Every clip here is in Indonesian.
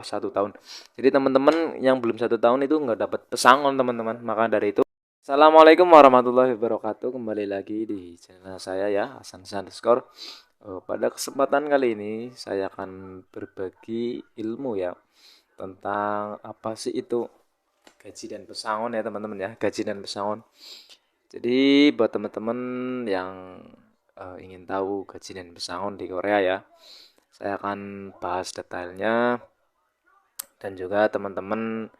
1 tahun. Jadi teman-teman yang belum 1 tahun itu nggak dapat pesangon teman-teman. Maka dari itu, Assalamualaikum warahmatullahi wabarakatuh. Kembali lagi di channel saya ya, Hasan underscore. Pada kesempatan kali ini saya akan berbagi ilmu ya tentang apa sih itu gaji dan pesangon ya teman-teman ya, gaji dan pesangon. Jadi buat teman-teman yang ingin tahu gaji dan pesangon di Korea ya, saya akan bahas detailnya dan juga teman-teman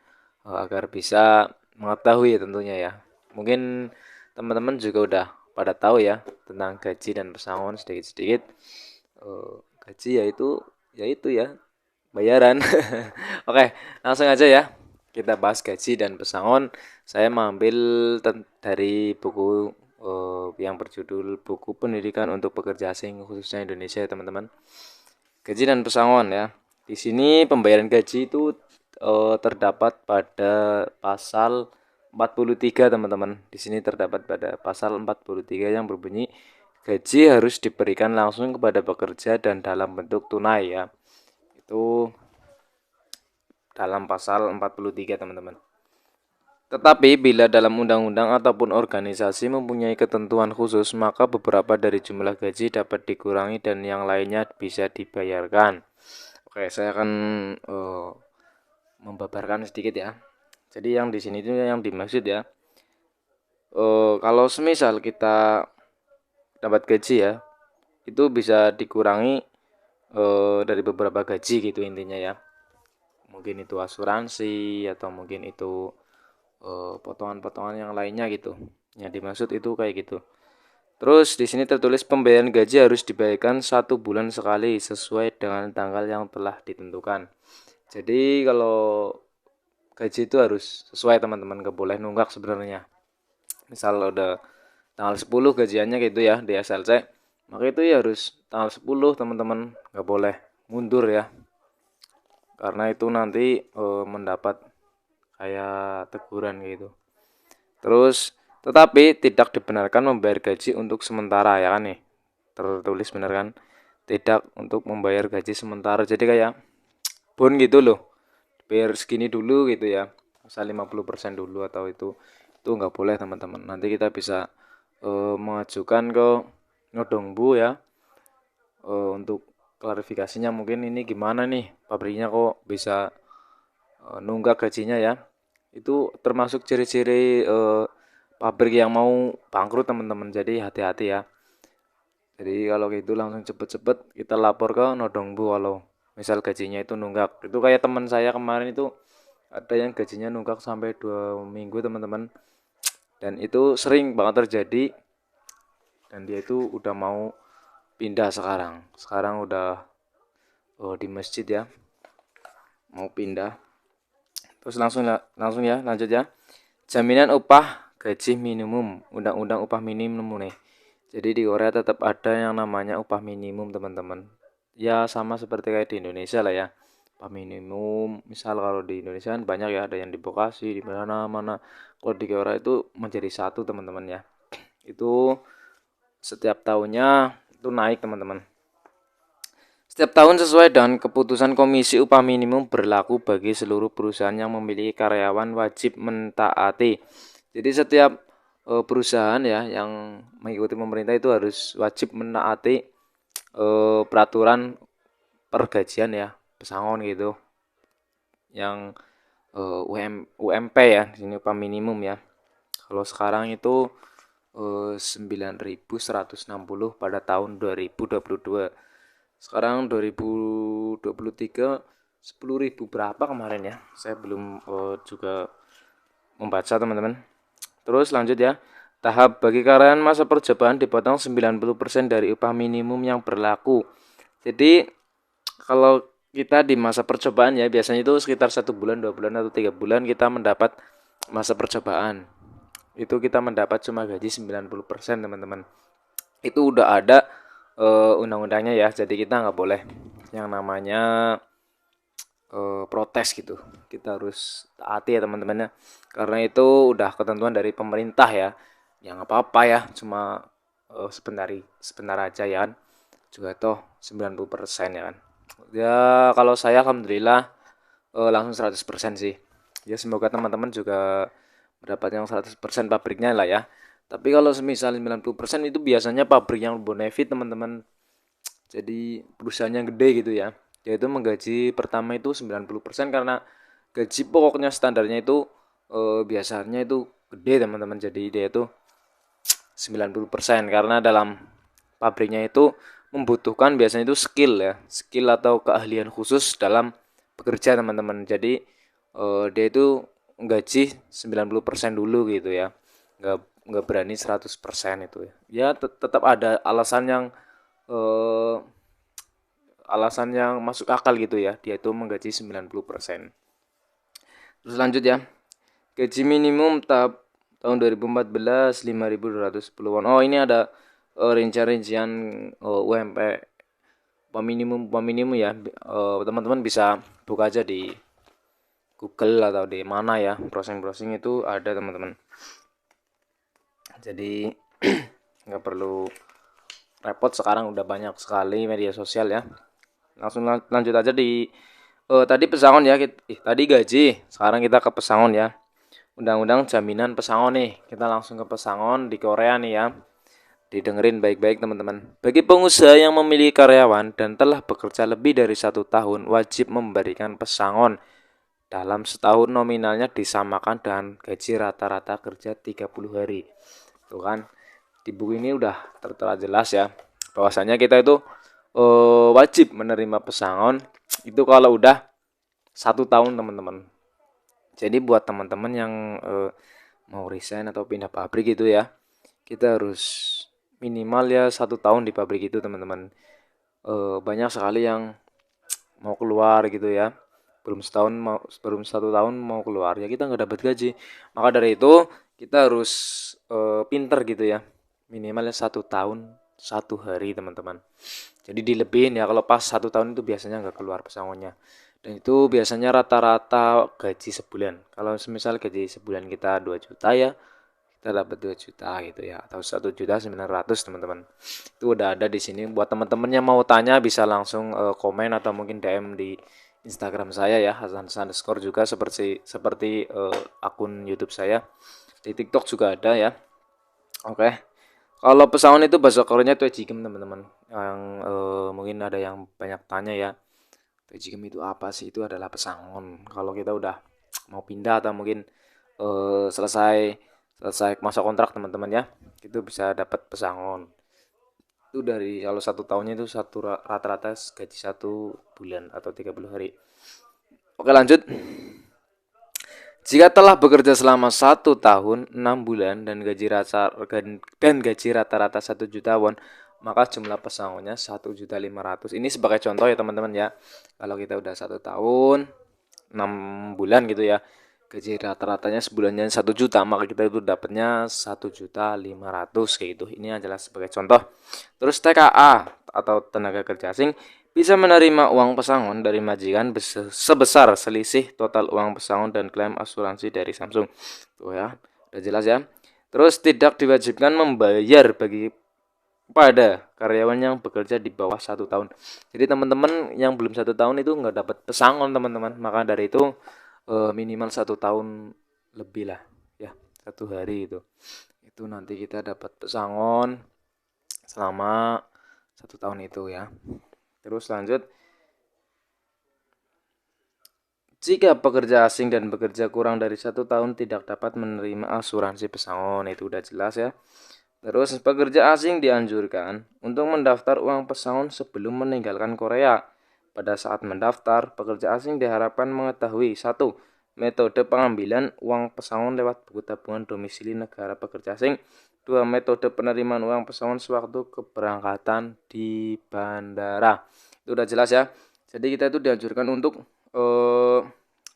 agar bisa mengetahui tentunya ya. Mungkin teman-teman juga udah pada tahu ya tentang gaji dan pesangon sedikit-sedikit. Gaji yaitu ya bayaran. Oke, langsung aja ya. Kita bahas gaji dan pesangon. Saya mengambil dari buku yang berjudul Buku Pendidikan untuk Pekerja Asing khususnya Indonesia ya teman-teman. Gaji dan pesangon ya. Di sini pembayaran gaji itu terdapat pada pasal 43 teman-teman. Di sini terdapat pada pasal 43 yang berbunyi gaji harus diberikan langsung kepada pekerja dan dalam bentuk tunai ya. Itu dalam pasal 43 teman-teman. Tetapi bila dalam undang-undang ataupun organisasi mempunyai ketentuan khusus, maka beberapa dari jumlah gaji dapat dikurangi dan yang lainnya bisa dibayarkan. Oke, saya akan membabarkan sedikit ya. Jadi yang di sini itu yang dimaksud ya. Kalau semisal kita dapat gaji ya, itu bisa dikurangi dari beberapa gaji gitu intinya ya. Mungkin itu asuransi atau mungkin itu potongan-potongan yang lainnya gitu. Yang dimaksud itu kayak gitu. Terus di sini tertulis pembayaran gaji harus dibayarkan 1 bulan sekali sesuai dengan tanggal yang telah ditentukan. Jadi kalau gaji itu harus sesuai teman-teman, gak boleh nunggak sebenarnya. Misal udah tanggal 10 gajiannya gitu ya di SLC, maka itu ya harus tanggal 10 teman-teman, gak boleh mundur ya. Karena itu nanti mendapat kayak teguran gitu. Terus tetapi tidak dibenarkan membayar gaji untuk sementara ya kan nih. Tertulis benar kan? Tidak untuk membayar gaji sementara. Jadi kayak bon gitu loh. Bayar segini dulu gitu ya. Misal 50% dulu atau itu nggak boleh teman-teman. Nanti kita bisa mengajukan ke Nodongbu ya untuk klarifikasinya mungkin ini gimana nih pabriknya kok bisa nunggak gajinya ya. Itu termasuk ciri-ciri pabrik yang mau bangkrut teman-teman. Jadi hati-hati ya. Jadi kalau gitu langsung cepet-cepet kita lapor ke Nodongbu kalau misal gajinya itu nunggak. Itu kayak teman saya kemarin itu ada yang gajinya nunggak sampai 2 minggu teman-teman. Dan itu sering banget terjadi. Dan dia itu udah mau pindah sekarang. Sekarang udah di masjid ya. Mau pindah. Terus langsung ya lanjut ya. Jaminan upah gaji minimum, undang-undang upah minimum nih. Jadi di Korea tetap ada yang namanya upah minimum teman-teman. Ya sama seperti kayak di Indonesia lah ya. Upah minimum, misal kalau di Indonesia kan banyak ya, ada yang di Bekasi, di mana-mana. Kalau di Korea itu menjadi satu teman-teman ya. Itu setiap tahunnya itu naik teman-teman. Setiap tahun sesuai dengan keputusan Komisi Upah Minimum berlaku bagi seluruh perusahaan yang memiliki karyawan wajib mentaati. Jadi setiap perusahaan ya yang mengikuti pemerintah itu harus wajib menaati peraturan pergajian ya, pesangon gitu. Yang UMP ya, di sini upah minimum ya. Kalau sekarang itu 9.160 pada tahun 2022. Sekarang 2023 10.000 berapa kemarin ya? Saya belum juga membaca teman-teman. Terus lanjut ya. Tahap bagi karyawan masa percobaan dipotong 90% dari upah minimum yang berlaku. Jadi kalau kita di masa percobaan ya biasanya itu sekitar 1 bulan, 2 bulan atau 3 bulan kita mendapat masa percobaan. Itu kita mendapat cuma gaji 90% teman-teman. Itu udah ada undang-undangnya ya. Jadi kita nggak boleh yang namanya protes gitu. Kita harus taati ya teman-temannya. Karena itu udah ketentuan dari pemerintah ya. Yang apa-apa ya, cuma sebentar aja ya kan. Juga toh 90% ya kan. Ya kalau saya alhamdulillah langsung 100% sih. Ya semoga teman-teman juga mendapat yang 100% pabriknya lah ya. Tapi kalau semisal 90% itu biasanya pabrik yang bonefit teman-teman. Jadi perusahaan yang gede gitu ya. Yaitu menggaji pertama itu 90% karena gaji pokoknya standarnya itu biasanya itu gede teman-teman. Jadi dia itu 90% karena dalam pabriknya itu membutuhkan biasanya itu skill ya, skill atau keahlian khusus dalam bekerja teman-teman. Jadi dia itu gaji 90% dulu gitu ya. Nggak nggak berani 100% itu ya. Ya tetap ada eh, alasan yang masuk akal gitu ya. Dia itu menggaji 90%. Terus lanjut ya. Gaji minimum tahun 2014 5.210 won. Oh, ini ada rincian-rincian UMP upah minimum ya. Teman-teman bisa buka aja di Google atau di mana ya. Browsing-browsing itu ada teman-teman. Jadi nggak perlu repot, sekarang udah banyak sekali media sosial ya. Langsung lanjut aja di tadi pesangon ya. Tadi gaji, sekarang kita ke pesangon ya. Undang-undang jaminan pesangon nih. Kita langsung ke pesangon di Korea nih ya. Didengerin baik-baik teman-teman. Bagi pengusaha yang memiliki karyawan dan telah bekerja lebih dari 1 tahun, wajib memberikan pesangon dalam setahun nominalnya disamakan dengan gaji rata-rata kerja 30 hari. Tuh kan, di buku ini udah tertera jelas ya. Bahwasanya kita itu wajib menerima pesangon itu kalau udah 1 tahun teman-teman. Jadi buat teman-teman yang mau resign atau pindah pabrik gitu ya, kita harus minimal ya 1 tahun di pabrik itu teman-teman. Banyak sekali yang mau keluar gitu ya, belum 1 tahun mau keluar ya, kita nggak dapat gaji. Maka dari itu kita harus pinter gitu ya, minimalnya 1 tahun 1 hari teman-teman. Jadi dilebihin ya, kalau pas 1 tahun itu biasanya nggak keluar pesangonnya. Dan itu biasanya rata-rata gaji sebulan. Kalau semisal gaji sebulan kita 2 juta ya, kita dapat 2 juta gitu ya, atau 1.900.000 teman-teman. Itu udah ada di sini. Buat teman-teman yang mau tanya bisa langsung komen atau mungkin DM di Instagram saya ya, Hasan underscore juga seperti akun YouTube saya. Di TikTok juga ada ya. Oke. Kalau pesangon itu bahasa Koreanya tuh jigem teman-teman. Yang mungkin ada yang banyak tanya ya. Tuejigem itu apa sih? Itu adalah pesangon. Kalau kita udah mau pindah atau mungkin selesai selesai masa kontrak teman-teman ya, itu bisa dapat pesangon. Itu dari kalau 1 tahunnya itu rata-rata gaji 1 bulan atau 30 hari. Oke lanjut. Jika telah bekerja selama 1 tahun 6 bulan dan gaji rata-rata 1 juta won, maka jumlah pesangonnya 1.500.000. Ini sebagai contoh ya teman-teman ya. Kalau kita udah 1 tahun 6 bulan gitu ya, gaji rata-ratanya sebulannya 1 juta, maka kita itu dapatnya 1.500.000 kayak gitu. Ini adalah sebagai contoh. Terus TKA atau tenaga kerja asing bisa menerima uang pesangon dari majikan sebesar selisih total uang pesangon dan klaim asuransi dari Samsung. Tuh ya, udah jelas ya. Terus tidak diwajibkan membayar bagi pada karyawan yang bekerja di bawah 1 tahun. Jadi teman-teman yang belum 1 tahun itu nggak dapat pesangon teman-teman. Maka dari itu minimal 1 tahun lebih lah ya, 1 hari itu nanti kita dapat pesangon selama 1 tahun itu ya. Terus lanjut, jika pekerja asing dan bekerja kurang dari 1 tahun tidak dapat menerima asuransi pesangon, itu udah jelas ya. Terus pekerja asing dianjurkan untuk mendaftar uang pesangon sebelum meninggalkan Korea. Pada saat mendaftar, pekerja asing diharapkan mengetahui: 1. Metode pengambilan uang pesangon lewat buku tabungan domisili negara pekerja asing. 2. Metode penerimaan uang pesangon sewaktu keberangkatan di bandara. Itu udah jelas ya. Jadi kita itu dianjurkan untuk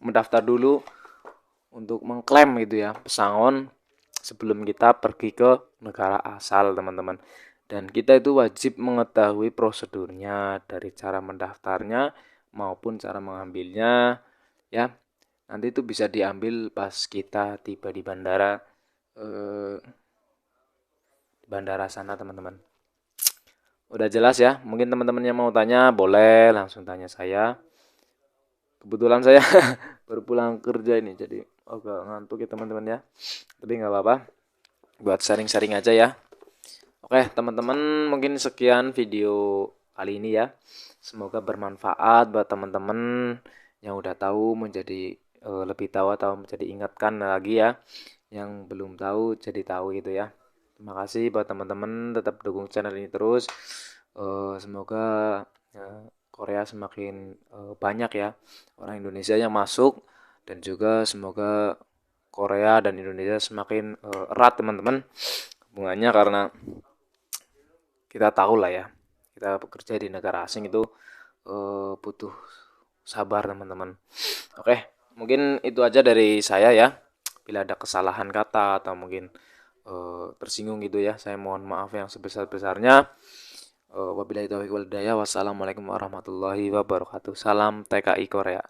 mendaftar dulu untuk mengklaim gitu ya pesangon sebelum kita pergi ke negara asal teman-teman. Dan kita itu wajib mengetahui prosedurnya, dari cara mendaftarnya maupun cara mengambilnya ya. Nanti itu bisa diambil pas kita tiba di bandara sana teman-teman. Udah jelas ya? Mungkin teman-teman yang mau tanya boleh langsung tanya saya. Kebetulan saya baru pulang kerja ini, jadi agak ngantuk ya teman-teman ya. Tapi nggak apa-apa, buat sharing-sharing aja ya. Oke teman-teman, mungkin sekian video kali ini ya. Semoga bermanfaat buat teman-teman yang udah tahu menjadi lebih tahu atau menjadi ingatkan lagi ya. Yang belum tahu jadi tahu gitu ya. Terima kasih buat teman-teman, tetap dukung channel ini terus. Semoga Korea semakin banyak ya orang Indonesia yang masuk, dan juga semoga Korea dan Indonesia semakin erat teman-teman hubungannya, karena kita tahu lah ya, kita bekerja di negara asing itu butuh sabar teman-teman. Oke, mungkin itu aja dari saya ya. Bila ada kesalahan kata atau mungkin tersinggung gitu ya, saya mohon maaf yang sebesar-besarnya. Wabillahi taufiq wal hidayah. Wassalamualaikum warahmatullahi wabarakatuh. Salam TKI Korea.